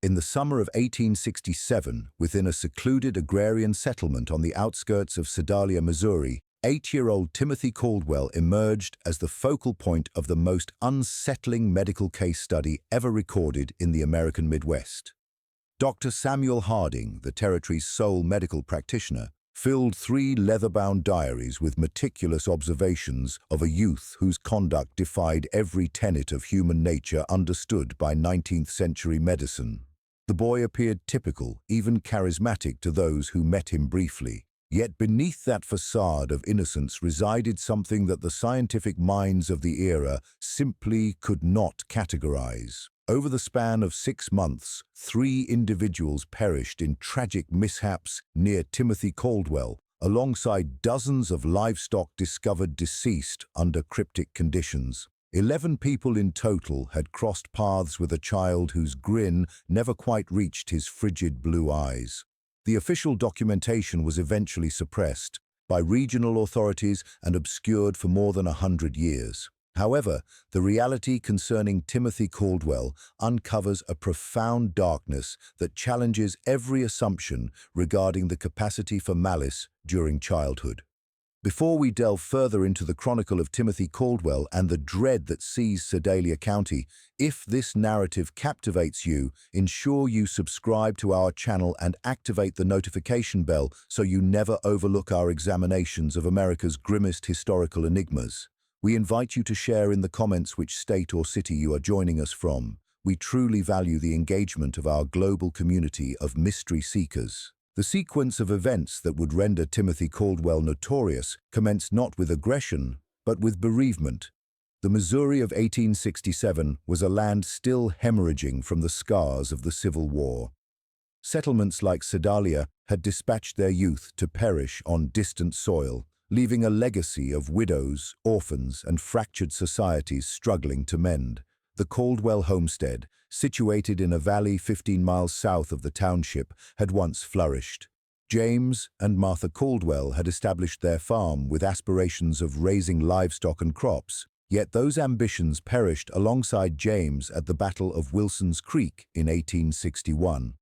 In the summer of 1867, within a secluded agrarian settlement on the outskirts of Sedalia, Missouri, 8-year-old Timothy Caldwell emerged as the focal point of the most unsettling medical case study ever recorded in the American Midwest. Dr. Samuel Harding, the territory's sole medical practitioner, filled 3 leather-bound diaries with meticulous observations of a youth whose conduct defied every tenet of human nature understood by 19th-century medicine. The boy appeared typical, even charismatic to those who met him briefly. Yet beneath that facade of innocence resided something that the scientific minds of the era simply could not categorize. Over the span of 6 months, 3 individuals perished in tragic mishaps near Timothy Caldwell, alongside dozens of livestock discovered deceased under cryptic conditions. 11 people in total had crossed paths with a child whose grin never quite reached his frigid blue eyes. The official documentation was eventually suppressed by regional authorities and obscured for more than 100 years. However, the reality concerning Timothy Caldwell uncovers a profound darkness that challenges every assumption regarding the capacity for malice during childhood. Before we delve further into the chronicle of Timothy Caldwell and the dread that seized Sedalia County, if this narrative captivates you, ensure you subscribe to our channel and activate the notification bell so you never overlook our examinations of America's grimmest historical enigmas. We invite you to share in the comments which state or city you are joining us from. We truly value the engagement of our global community of mystery seekers. The sequence of events that would render Timothy Caldwell notorious commenced not with aggression, but with bereavement. The Missouri of 1867 was a land still hemorrhaging from the scars of the Civil War. Settlements like Sedalia had dispatched their youth to perish on distant soil, leaving a legacy of widows, orphans, and fractured societies struggling to mend. The Caldwell homestead, situated in a valley 15 miles south of the township, had once flourished. James and Martha Caldwell had established their farm with aspirations of raising livestock and crops, yet those ambitions perished alongside James at the Battle of Wilson's Creek in 1861.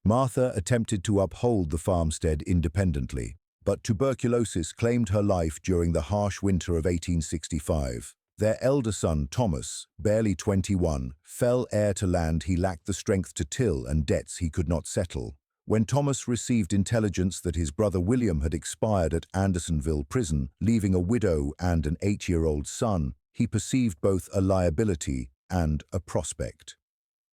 Martha attempted to uphold the farmstead independently, but tuberculosis claimed her life during the harsh winter of 1865. Their elder son, Thomas, barely 21, fell heir to land he lacked the strength to till and debts he could not settle. When Thomas received intelligence that his brother William had expired at Andersonville prison, leaving a widow and an 8-year-old son, he perceived both a liability and a prospect.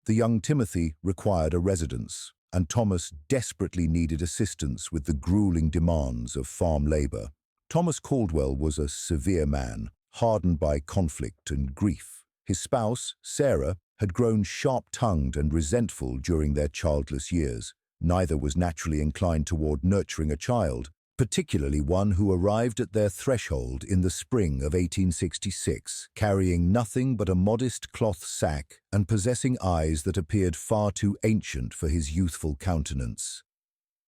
The young Timothy required a residence, and Thomas desperately needed assistance with the grueling demands of farm labor. Thomas Caldwell was a severe man, hardened by conflict and grief. His spouse, Sarah, had grown sharp-tongued and resentful during their childless years. Neither was naturally inclined toward nurturing a child, particularly one who arrived at their threshold in the spring of 1866, carrying nothing but a modest cloth sack and possessing eyes that appeared far too ancient for his youthful countenance.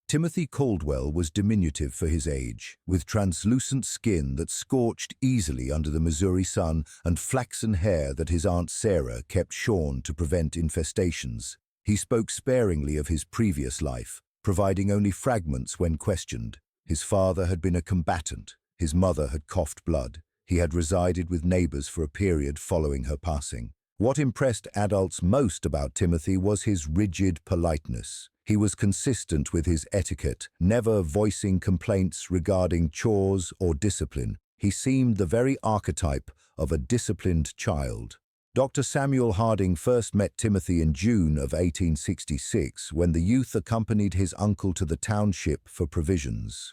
Timothy Caldwell was diminutive for his age, with translucent skin that scorched easily under the Missouri sun and flaxen hair that his Aunt Sarah kept shorn to prevent infestations. He spoke sparingly of his previous life, providing only fragments when questioned. His father had been a combatant, his mother had coughed blood. He had resided with neighbors for a period following her passing. What impressed adults most about Timothy was his rigid politeness. He was consistent with his etiquette, never voicing complaints regarding chores or discipline. He seemed the very archetype of a disciplined child. Dr. Samuel Harding first met Timothy in June of 1866 when the youth accompanied his uncle to the township for provisions.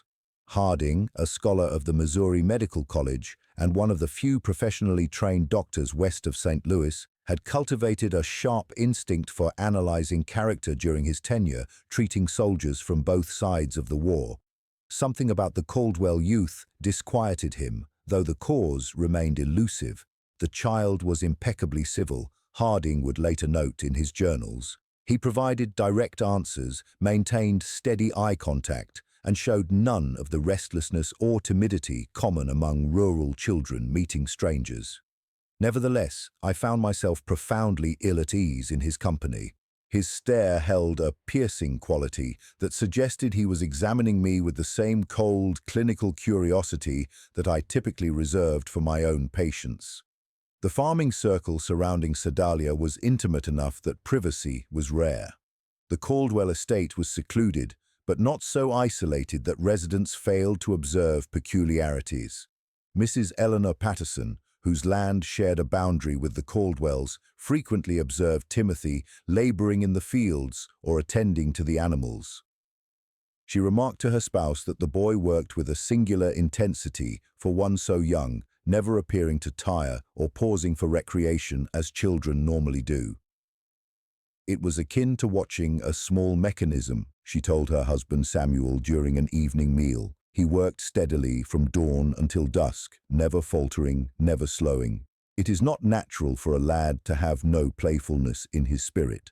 Harding, a scholar of the Missouri Medical College and one of the few professionally trained doctors west of St. Louis, had cultivated a sharp instinct for analyzing character during his tenure, treating soldiers from both sides of the war. Something about the Caldwell youth disquieted him, though the cause remained elusive. The child was impeccably civil, Harding would later note in his journals. He provided direct answers, maintained steady eye contact, and showed none of the restlessness or timidity common among rural children meeting strangers. Nevertheless, I found myself profoundly ill at ease in his company. His stare held a piercing quality that suggested he was examining me with the same cold, clinical curiosity that I typically reserved for my own patients. The farming circle surrounding Sedalia was intimate enough that privacy was rare. The Caldwell estate was secluded, but not so isolated that residents failed to observe peculiarities. Mrs. Eleanor Patterson, whose land shared a boundary with the Caldwells, frequently observed Timothy laboring in the fields or attending to the animals. She remarked to her spouse that the boy worked with a singular intensity for one so young, never appearing to tire or pausing for recreation as children normally do. It was akin to watching a small mechanism, she told her husband Samuel during an evening meal. He worked steadily from dawn until dusk, never faltering, never slowing. It is not natural for a lad to have no playfulness in his spirit.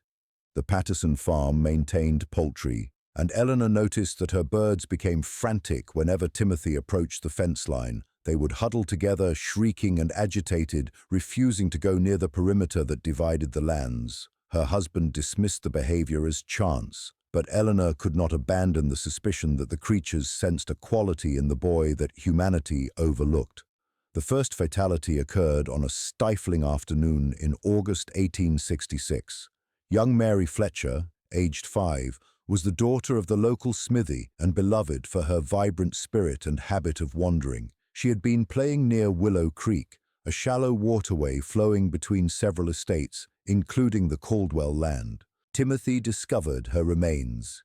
The Patterson farm maintained poultry, and Eleanor noticed that her birds became frantic whenever Timothy approached the fence line. They would huddle together, shrieking and agitated, refusing to go near the perimeter that divided the lands. Her husband dismissed the behavior as chance, but Eleanor could not abandon the suspicion that the creatures sensed a quality in the boy that humanity overlooked. The first fatality occurred on a stifling afternoon in August 1866. Young Mary Fletcher, aged 5, was the daughter of the local smithy and beloved for her vibrant spirit and habit of wandering. She had been playing near Willow Creek, a shallow waterway flowing between several estates, including the Caldwell land. Timothy discovered her remains.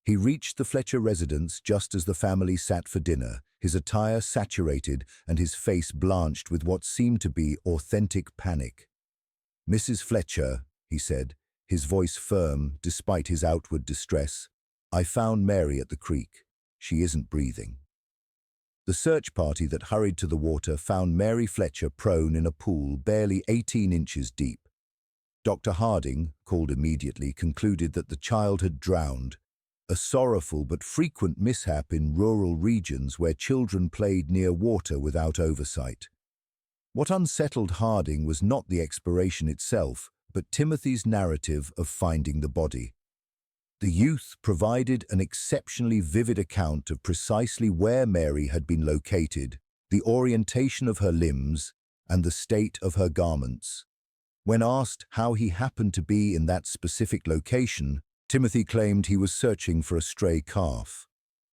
He reached the Fletcher residence just as the family sat for dinner, his attire saturated and his face blanched with what seemed to be authentic panic. "Mrs. Fletcher," he said, his voice firm despite his outward distress, "I found Mary at the creek. She isn't breathing." The search party that hurried to the water found Mary Fletcher prone in a pool barely 18 inches deep. Dr. Harding, called immediately, concluded that the child had drowned, a sorrowful but frequent mishap in rural regions where children played near water without oversight. What unsettled Harding was not the exploration itself, but Timothy's narrative of finding the body. The youth provided an exceptionally vivid account of precisely where Mary had been located, the orientation of her limbs, and the state of her garments. When asked how he happened to be in that specific location, Timothy claimed he was searching for a stray calf.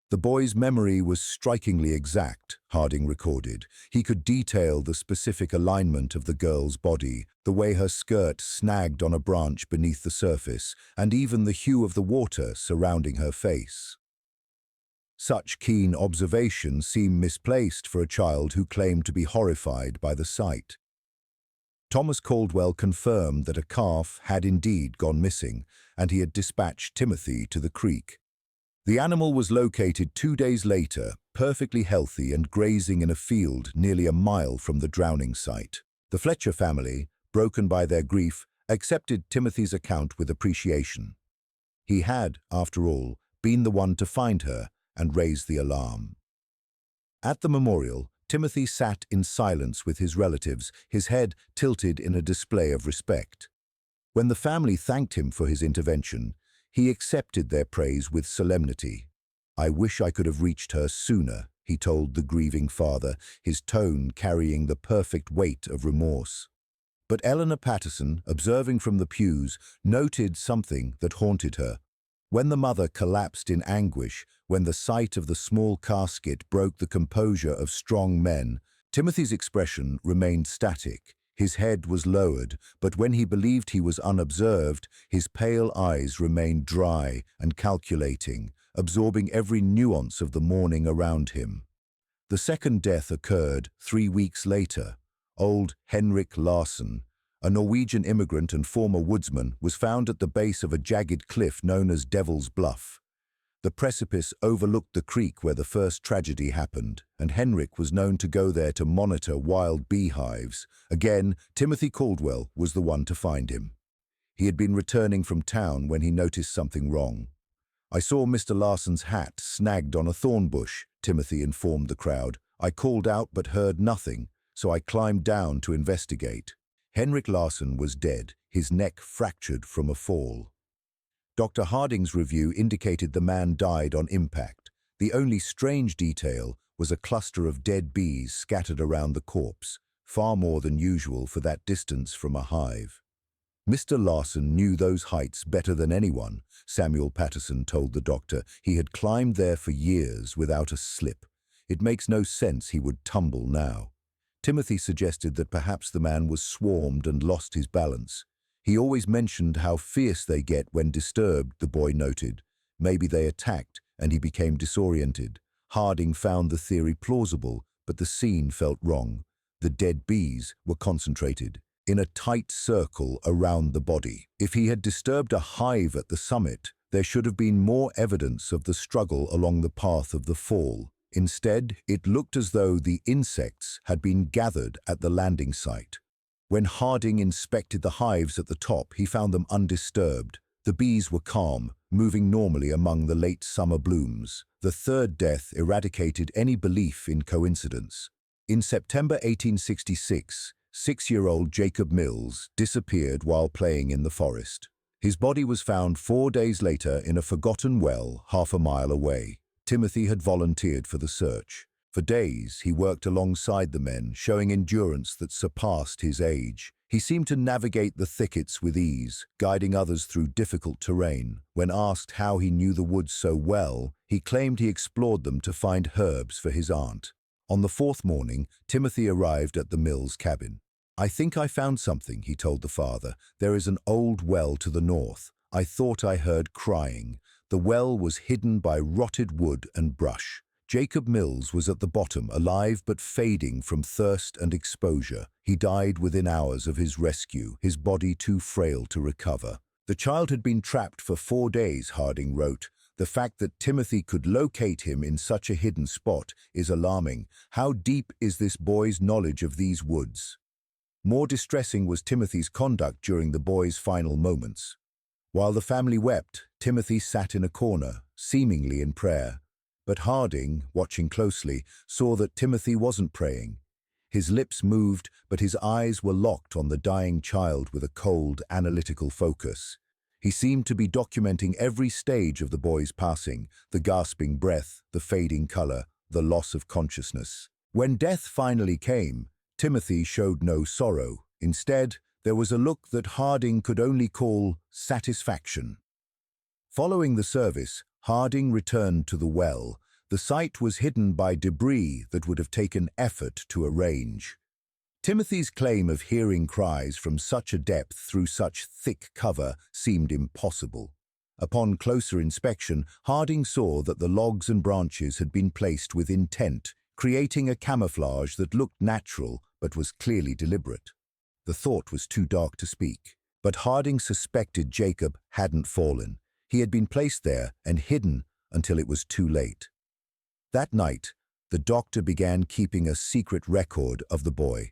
The boy's memory was strikingly exact, Harding recorded. He could detail the specific alignment of the girl's body, the way her skirt snagged on a branch beneath the surface, and even the hue of the water surrounding her face. Such keen observation seemed misplaced for a child who claimed to be horrified by the sight. Thomas Caldwell confirmed that a calf had indeed gone missing, and he had dispatched Timothy to the creek. The animal was located 2 days later, perfectly healthy and grazing in a field nearly a mile from the drowning site. The Fletcher family, broken by their grief, accepted Timothy's account with appreciation. He had, after all, been the one to find her and raise the alarm. At the memorial, Timothy sat in silence with his relatives, his head tilted in a display of respect. When the family thanked him for his intervention, he accepted their praise with solemnity. "I wish I could have reached her sooner," he told the grieving father, his tone carrying the perfect weight of remorse. But Eleanor Patterson, observing from the pews, noted something that haunted her. When the mother collapsed in anguish, when the sight of the small casket broke the composure of strong men, Timothy's expression remained static. His head was lowered, but when he believed he was unobserved, his pale eyes remained dry and calculating, absorbing every nuance of the mourning around him. The second death occurred 3 weeks later. Old Henrik Larsson, a Norwegian immigrant and former woodsman, was found at the base of a jagged cliff known as Devil's Bluff. The precipice overlooked the creek where the first tragedy happened, and Henrik was known to go there to monitor wild beehives. Again, Timothy Caldwell was the one to find him. He had been returning from town when he noticed something wrong. "I saw Mr. Larsson's hat snagged on a thorn bush," Timothy informed the crowd. "I called out but heard nothing, so I climbed down to investigate." Henrik Larsson was dead, his neck fractured from a fall. Dr. Harding's review indicated the man died on impact. The only strange detail was a cluster of dead bees scattered around the corpse, far more than usual for that distance from a hive. Mr. Larson knew those heights better than anyone, Samuel Patterson told the doctor. He had climbed there for years without a slip. It makes no sense he would tumble now. Timothy suggested that perhaps the man was swarmed and lost his balance. He always mentioned how fierce they get when disturbed, the boy noted. Maybe they attacked and he became disoriented. Harding found the theory plausible, but the scene felt wrong. The dead bees were concentrated in a tight circle around the body. If he had disturbed a hive at the summit, there should have been more evidence of the struggle along the path of the fall. Instead, it looked as though the insects had been gathered at the landing site. When Harding inspected the hives at the top, he found them undisturbed. The bees were calm, moving normally among the late summer blooms. The third death eradicated any belief in coincidence. In September 1866, 6-year-old Jacob Mills disappeared while playing in the forest. His body was found 4 days later in a forgotten well half a mile away. Timothy had volunteered for the search. For days, he worked alongside the men, showing endurance that surpassed his age. He seemed to navigate the thickets with ease, guiding others through difficult terrain. When asked how he knew the woods so well, he claimed he explored them to find herbs for his aunt. On the fourth morning, Timothy arrived at the Mills cabin. "I think I found something," he told the father. "There is an old well to the north. I thought I heard crying." The well was hidden by rotted wood and brush. Jacob Mills was at the bottom, alive but fading from thirst and exposure. He died within hours of his rescue, his body too frail to recover. The child had been trapped for 4 days, Harding wrote. The fact that Timothy could locate him in such a hidden spot is alarming. How deep is this boy's knowledge of these woods? More distressing was Timothy's conduct during the boy's final moments. While the family wept, Timothy sat in a corner, seemingly in prayer. But Harding, watching closely, saw that Timothy wasn't praying. His lips moved, but his eyes were locked on the dying child with a cold, analytical focus. He seemed to be documenting every stage of the boy's passing, the gasping breath, the fading color, the loss of consciousness. When death finally came, Timothy showed no sorrow. Instead, there was a look that Harding could only call satisfaction. Following the service, Harding returned to the well. The site was hidden by debris that would have taken effort to arrange. Timothy's claim of hearing cries from such a depth through such thick cover seemed impossible. Upon closer inspection, Harding saw that the logs and branches had been placed with intent, creating a camouflage that looked natural but was clearly deliberate. The thought was too dark to speak, but Harding suspected Jacob hadn't fallen. He had been placed there and hidden until it was too late. That night, the doctor began keeping a secret record of the boy.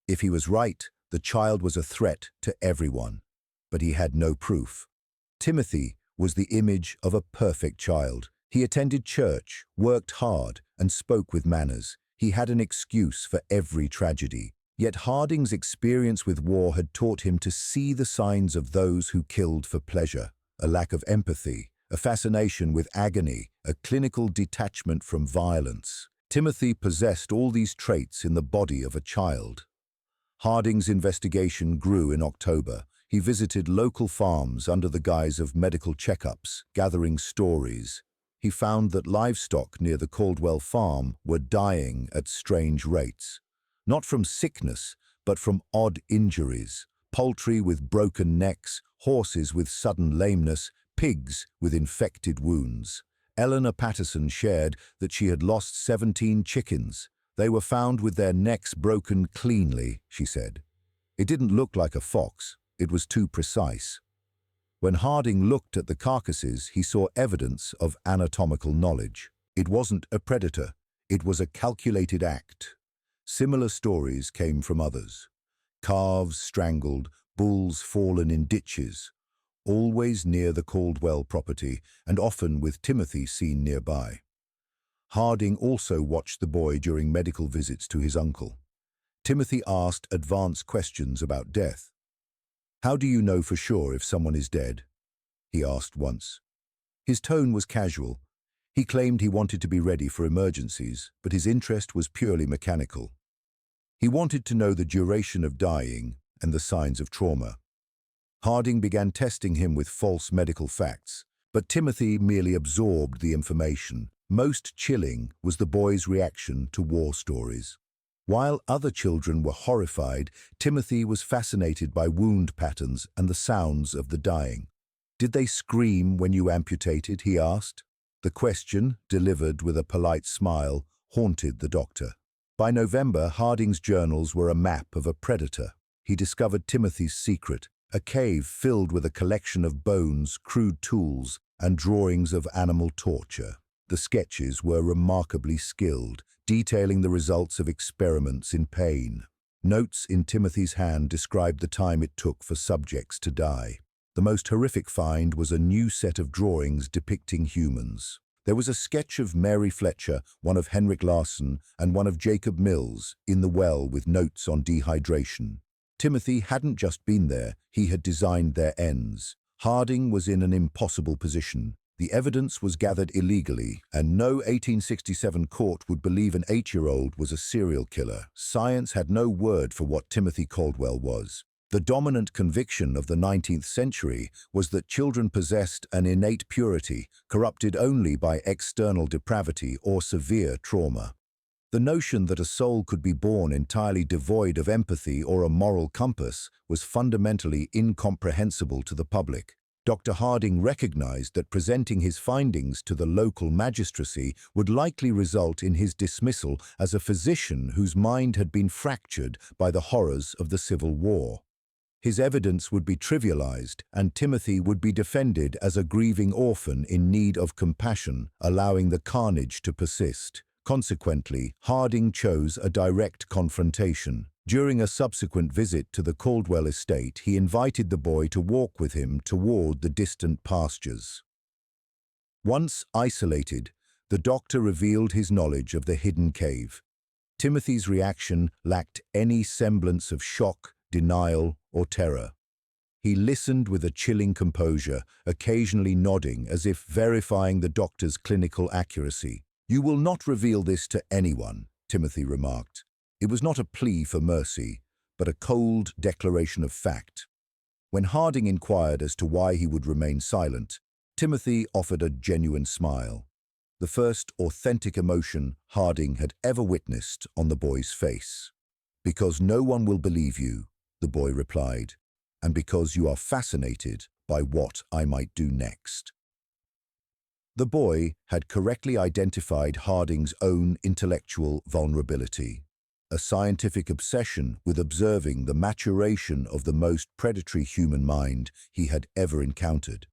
If he was right, the child was a threat to everyone, but he had no proof. Timothy was the image of a perfect child. He attended church, worked hard, and spoke with manners. He had an excuse for every tragedy. Yet Harding's experience with war had taught him to see the signs of those who killed for pleasure. A lack of empathy, a fascination with agony, a clinical detachment from violence. Timothy possessed all these traits in the body of a child. Harding's investigation grew in October. He visited local farms under the guise of medical checkups, gathering stories. He found that livestock near the Caldwell farm were dying at strange rates. Not from sickness, but from odd injuries. Poultry with broken necks, horses with sudden lameness, pigs with infected wounds. Eleanor Patterson shared that she had lost 17 chickens. They were found with their necks broken cleanly, she said. It didn't look like a fox. It was too precise. When Harding looked at the carcasses, he saw evidence of anatomical knowledge. It wasn't a predator. It was a calculated act. Similar stories came from others. Calves strangled, bulls fallen in ditches, always near the Caldwell property and often with Timothy seen nearby. Harding also watched the boy during medical visits to his uncle. Timothy asked advanced questions about death. "How do you know for sure if someone is dead?" he asked once. His tone was casual. He claimed he wanted to be ready for emergencies, but his interest was purely mechanical. He wanted to know the duration of dying and the signs of trauma. Harding began testing him with false medical facts, but Timothy merely absorbed the information. Most chilling was the boy's reaction to war stories. While other children were horrified, Timothy was fascinated by wound patterns and the sounds of the dying. "Did they scream when you amputated?" he asked. The question, delivered with a polite smile, haunted the doctor. By November, Harding's journals were a map of a predator. He discovered Timothy's secret, a cave filled with a collection of bones, crude tools, and drawings of animal torture. The sketches were remarkably skilled, detailing the results of experiments in pain. Notes in Timothy's hand described the time it took for subjects to die. The most horrific find was a new set of drawings depicting humans. There was a sketch of Mary Fletcher, one of Henrik Larsson, and one of Jacob Mills, in the well with notes on dehydration. Timothy hadn't just been there, he had designed their ends. Harding was in an impossible position. The evidence was gathered illegally, and no 1867 court would believe an 8-year-old was a serial killer. Science had no word for what Timothy Caldwell was. The dominant conviction of the 19th century was that children possessed an innate purity, corrupted only by external depravity or severe trauma. The notion that a soul could be born entirely devoid of empathy or a moral compass was fundamentally incomprehensible to the public. Dr. Harding recognized that presenting his findings to the local magistracy would likely result in his dismissal as a physician whose mind had been fractured by the horrors of the Civil War. His evidence would be trivialized, and Timothy would be defended as a grieving orphan in need of compassion, allowing the carnage to persist. Consequently, Harding chose a direct confrontation. During a subsequent visit to the Caldwell estate, he invited the boy to walk with him toward the distant pastures. Once isolated, the doctor revealed his knowledge of the hidden cave. Timothy's reaction lacked any semblance of shock, denial, or terror. He listened with a chilling composure, occasionally nodding as if verifying the doctor's clinical accuracy. "You will not reveal this to anyone," Timothy remarked. It was not a plea for mercy, but a cold declaration of fact. When Harding inquired as to why he would remain silent, Timothy offered a genuine smile, the first authentic emotion Harding had ever witnessed on the boy's face. "Because no one will believe you," the boy replied, "and because you are fascinated by what I might do next." The boy had correctly identified Harding's own intellectual vulnerability, a scientific obsession with observing the maturation of the most predatory human mind he had ever encountered.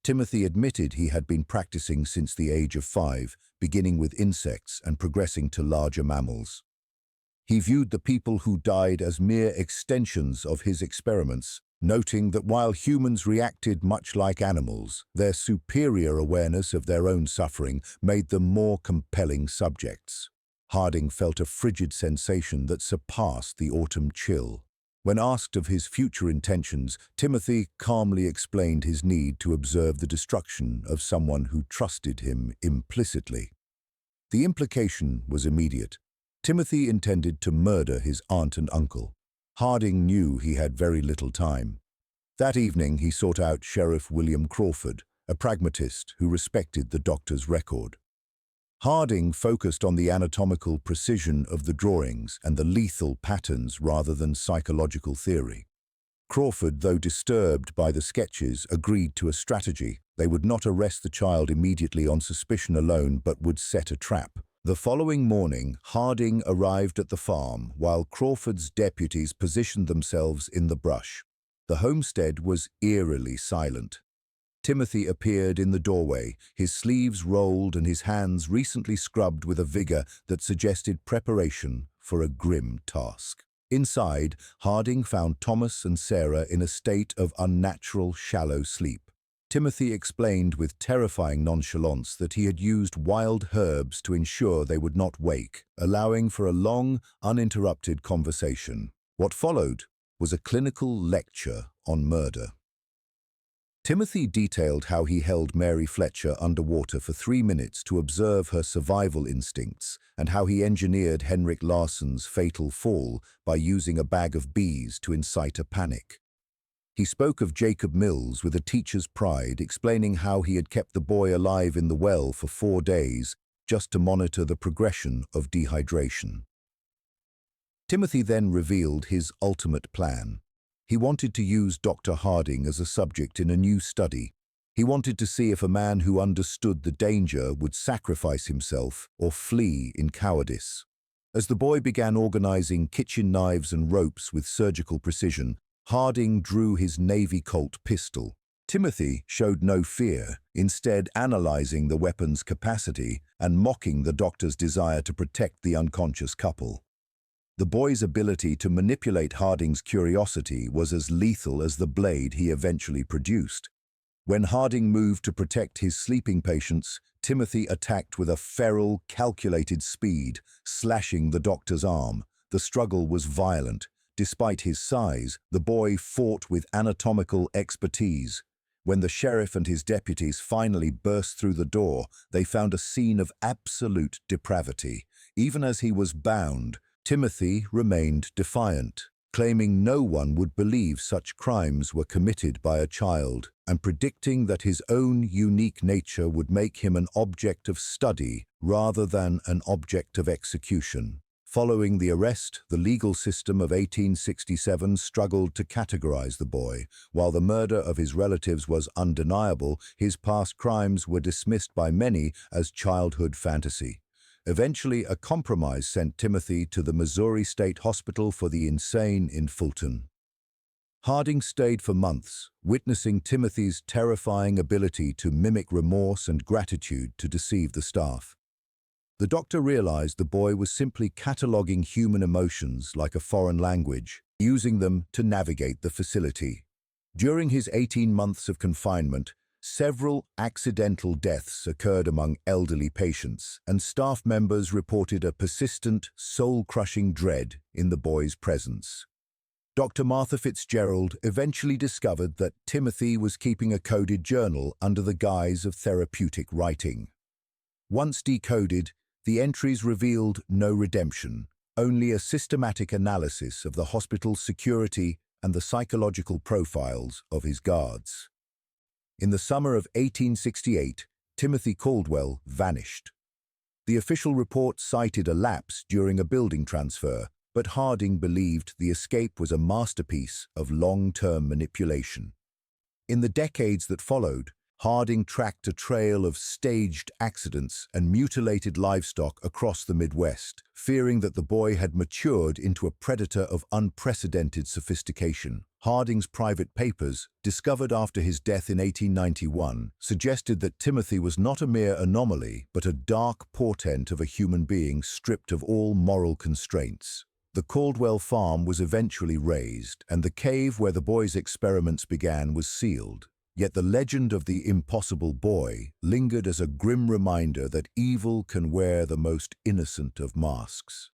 Timothy admitted he had been practicing since the age of 5, beginning with insects and progressing to larger mammals. He viewed the people who died as mere extensions of his experiments, noting that while humans reacted much like animals, their superior awareness of their own suffering made them more compelling subjects. Harding felt a frigid sensation that surpassed the autumn chill. When asked of his future intentions, Timothy calmly explained his need to observe the destruction of someone who trusted him implicitly. The implication was immediate. Timothy intended to murder his aunt and uncle. Harding knew he had very little time. That evening he sought out Sheriff William Crawford, a pragmatist who respected the doctor's record. Harding focused on the anatomical precision of the drawings and the lethal patterns rather than psychological theory. Crawford, though disturbed by the sketches, agreed to a strategy. They would not arrest the child immediately on suspicion alone, but would set a trap. The following morning, Harding arrived at the farm while Crawford's deputies positioned themselves in the brush. The homestead was eerily silent. Timothy appeared in the doorway, his sleeves rolled and his hands recently scrubbed with a vigor that suggested preparation for a grim task. Inside, Harding found Thomas and Sarah in a state of unnatural, shallow sleep. Timothy explained with terrifying nonchalance that he had used wild herbs to ensure they would not wake, allowing for a long, uninterrupted conversation. What followed was a clinical lecture on murder. Timothy detailed how he held Mary Fletcher underwater for 3 minutes to observe her survival instincts and how he engineered Henrik Larsson's fatal fall by using a bag of bees to incite a panic. He spoke of Jacob Mills with a teacher's pride, explaining how he had kept the boy alive in the well for 4 days just to monitor the progression of dehydration. Timothy then revealed his ultimate plan. He wanted to use Dr. Harding as a subject in a new study. He wanted to see if a man who understood the danger would sacrifice himself or flee in cowardice. As the boy began organizing kitchen knives and ropes with surgical precision, Harding drew his Navy Colt pistol. Timothy showed no fear, instead analyzing the weapon's capacity and mocking the doctor's desire to protect the unconscious couple. The boy's ability to manipulate Harding's curiosity was as lethal as the blade he eventually produced. When Harding moved to protect his sleeping patients, Timothy attacked with a feral, calculated speed, slashing the doctor's arm. The struggle was violent. Despite his size, the boy fought with anatomical expertise. When the sheriff and his deputies finally burst through the door, they found a scene of absolute depravity. Even as he was bound, Timothy remained defiant, claiming no one would believe such crimes were committed by a child, and predicting that his own unique nature would make him an object of study rather than an object of execution. Following the arrest, the legal system of 1867 struggled to categorize the boy. While the murder of his relatives was undeniable, his past crimes were dismissed by many as childhood fantasy. Eventually, a compromise sent Timothy to the Missouri State Hospital for the Insane in Fulton. Harding stayed for months, witnessing Timothy's terrifying ability to mimic remorse and gratitude to deceive the staff. The doctor realized the boy was simply cataloging human emotions like a foreign language, using them to navigate the facility. During his 18 months of confinement, several accidental deaths occurred among elderly patients, and staff members reported a persistent, soul-crushing dread in the boy's presence. Dr. Martha Fitzgerald eventually discovered that Timothy was keeping a coded journal under the guise of therapeutic writing. Once decoded, the entries revealed no redemption, only a systematic analysis of the hospital's security and the psychological profiles of his guards. In the summer of 1868, Timothy Caldwell vanished. The official report cited a lapse during a building transfer, but Harding believed the escape was a masterpiece of long-term manipulation. In the decades that followed, Harding tracked a trail of staged accidents and mutilated livestock across the Midwest, fearing that the boy had matured into a predator of unprecedented sophistication. Harding's private papers, discovered after his death in 1891, suggested that Timothy was not a mere anomaly, but a dark portent of a human being stripped of all moral constraints. The Caldwell farm was eventually razed, and the cave where the boy's experiments began was sealed. Yet the legend of the impossible boy lingered as a grim reminder that evil can wear the most innocent of masks.